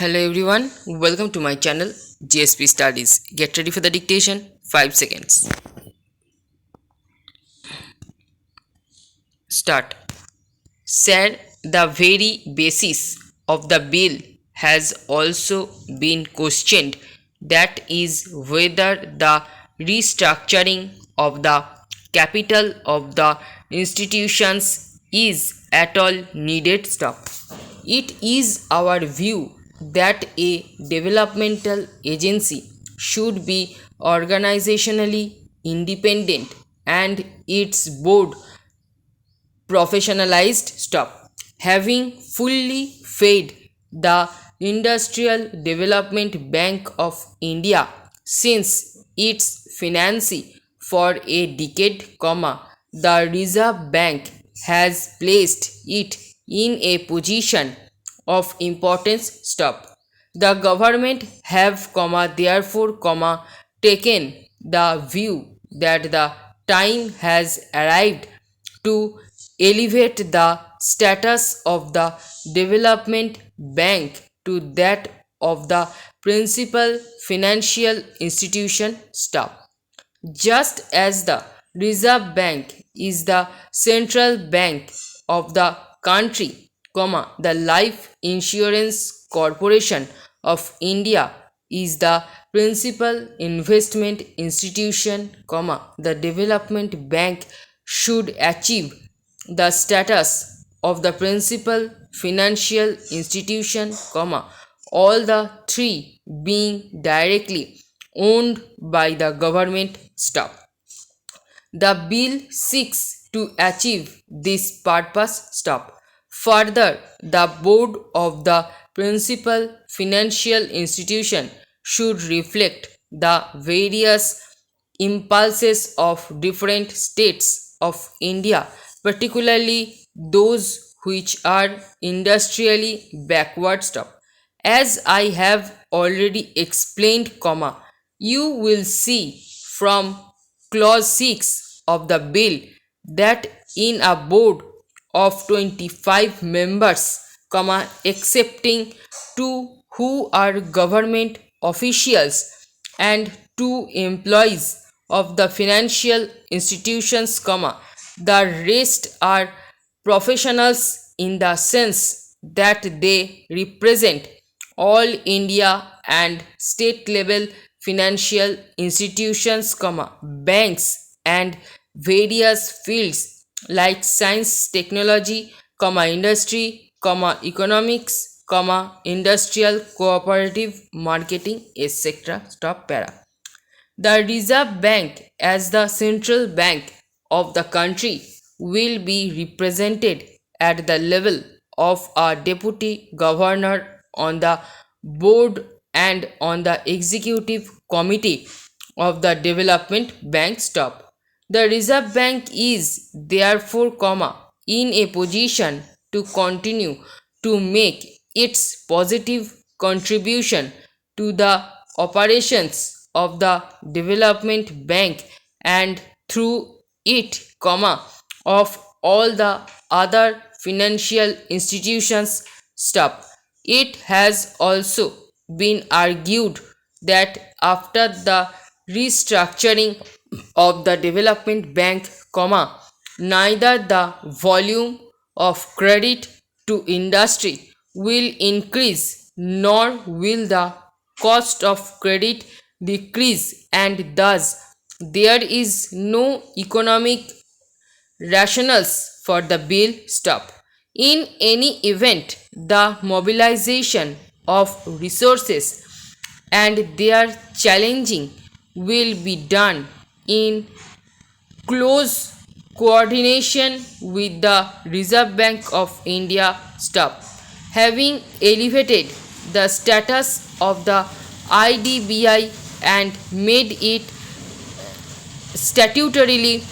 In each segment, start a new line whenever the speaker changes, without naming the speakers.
Hello everyone, welcome to my channel JSP Studies. Get ready for the dictation. 5 seconds. Start. Sir, the very basis of the bill has also been questioned. That is whether the restructuring of the capital of the institutions is at all needed. Stop. It is our view that a developmental agency should be organizationally independent and its board professionalized. Stop. Having fully fed the Industrial Development Bank of India since its financing for a decade, the Reserve Bank has placed it in a position of importance. Stop. The government have, therefore, taken the view that the time has arrived to elevate the status of the development bank to that of the principal financial institution. Stop. Just as the Reserve Bank is the central bank of the country, the Life Insurance Corporation of India is the principal investment institution, the development bank should achieve the status of the principal financial institution, all the three being directly owned by the government. Stop. The bill seeks to achieve this purpose. Stop. Further, the board of the principal financial institution should reflect the various impulses of different states of India, particularly those which are industrially backward. Stop. As I have already explained, you will see from clause 6 of the bill that in a board of 25 members, excepting two who are government officials and two employees of the financial institutions, the rest are professionals in the sense that they represent all India and state level financial institutions, banks and various fields like science, technology, industry, economics, industrial, cooperative, marketing, etc. Stop para. The Reserve Bank, as the central bank of the country, will be represented at the level of a deputy governor on the board and on the executive committee of the development bank. Stop. The Reserve Bank is therefore, in a position to continue to make its positive contribution to the operations of the development bank and through it, of all the other financial institutions. Stop. It has also been argued that after the restructuring of the development bank, neither the volume of credit to industry will increase nor will the cost of credit decrease, and thus there is no economic rationales for the bill. Stop. In any event, the mobilization of resources and their challenging will be done in close coordination with the Reserve Bank of India. Stop. Having elevated the status of the IDBI and made it statutorily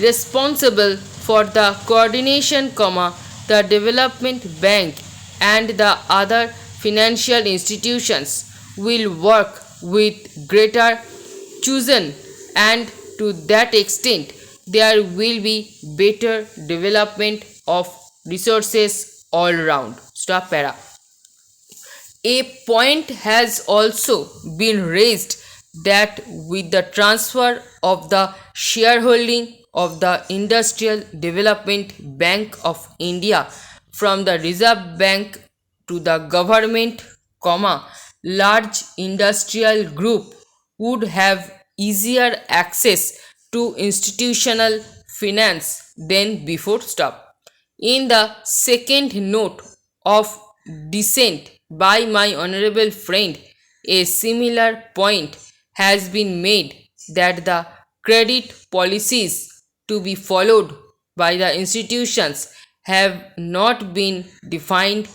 responsible for the coordination, the development bank and the other financial institutions will work with greater chosen, and to that extent there will be better development of resources all round. Stop para. A point has also been raised that with the transfer of the shareholding of the Industrial Development Bank of India from the Reserve Bank to the government, large industrial group would have easier access to institutional finance than before. In the second note of dissent by my honorable friend, a similar point has been made that the credit policies to be followed by the institutions have not been defined.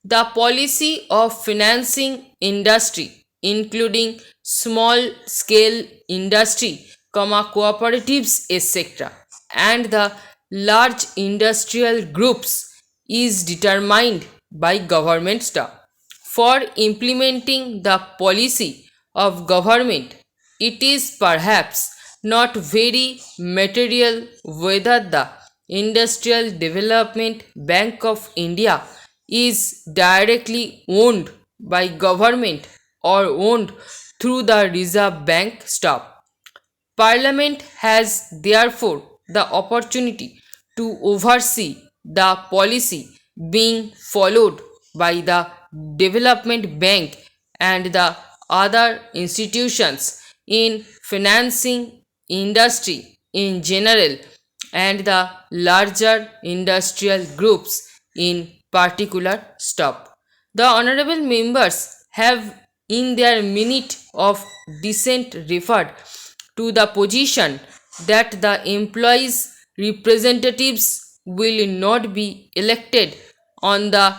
The policy of financing industry, including small scale industry, cooperatives, etc., and the large industrial groups is determined by government staff. For implementing the policy of government, it is perhaps not very material whether the Industrial Development Bank of India is directly owned by government or owned through the Reserve Bank. Parliament has therefore the opportunity to oversee the policy being followed by the Development Bank and the other institutions in financing industry in general and the larger industrial groups in particular. The honorable members have in their minute of dissent referred to the position that the employees' representatives will not be elected on the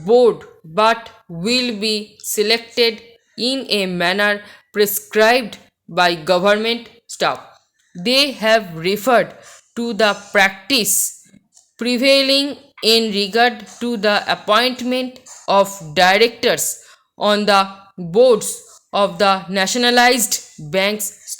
board but will be selected in a manner prescribed by government staff. They have referred to the practice prevailing in regard to the appointment of directors on the boards of the nationalized banks.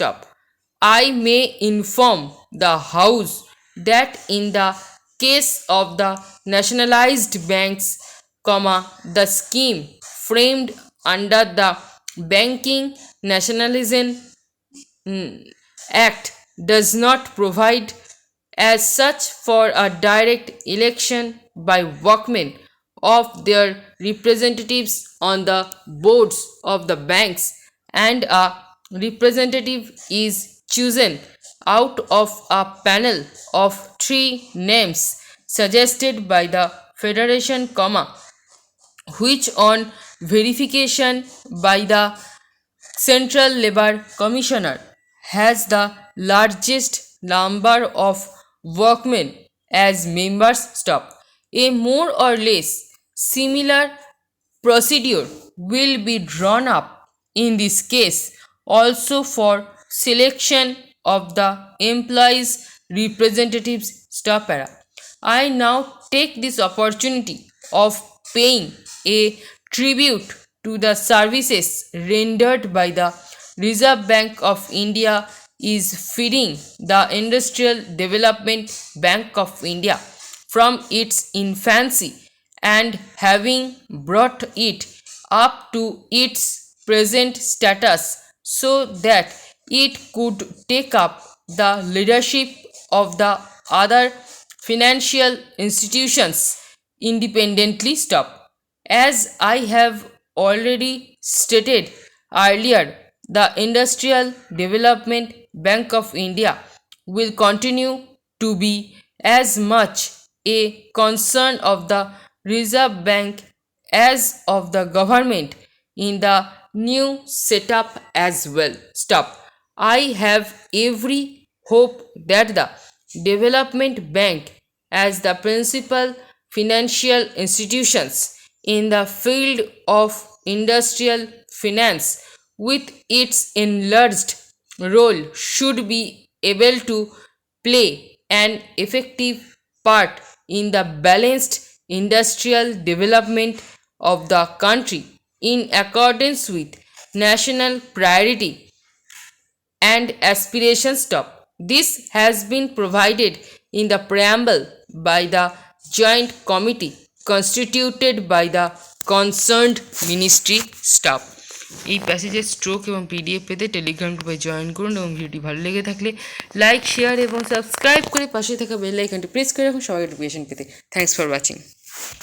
I may inform the House that in the case of the nationalized banks, the scheme framed under the Banking Nationalism Act does not provide as such for a direct election by workmen of their representatives on the boards of the banks, and a representative is chosen out of a panel of three names suggested by the Federation, which on verification by the Central Labour Commissioner has the largest number of workmen as members. A more or less similar procedure will be drawn up in this case also for selection of the employees representatives. I now take this opportunity of paying a tribute to the services rendered by the Reserve Bank of India is feeding the Industrial Development Bank of India from its infancy and having brought it up to its present status so that it could take up the leadership of the other financial institutions independently. As I have already stated earlier, the Industrial Development Bank of India will continue to be as much a concern of the Reserve Bank as of the government in the new setup as well. I have every hope that the Development Bank, as the principal financial institutions in the field of industrial finance, with its enlarged role, should be able to play an effective part in the balanced industrial development of the country in accordance with national priority and aspirations. This has been provided in the preamble by the Joint Committee constituted by the concerned ministry staff. এই প্যাসেজের stroke এবং PDF পেতে Telegram গ্রুপে join করুন এবং ভিডিওটি ভালো লেগে থাকলে লাইক শেয়ার এবং সাবস্ক্রাইব করে পাশে থাকা বেল আইকনটি প্রেস করে রাখুন সবাই নোটিফিকেশন পেতে। Thanks for watching.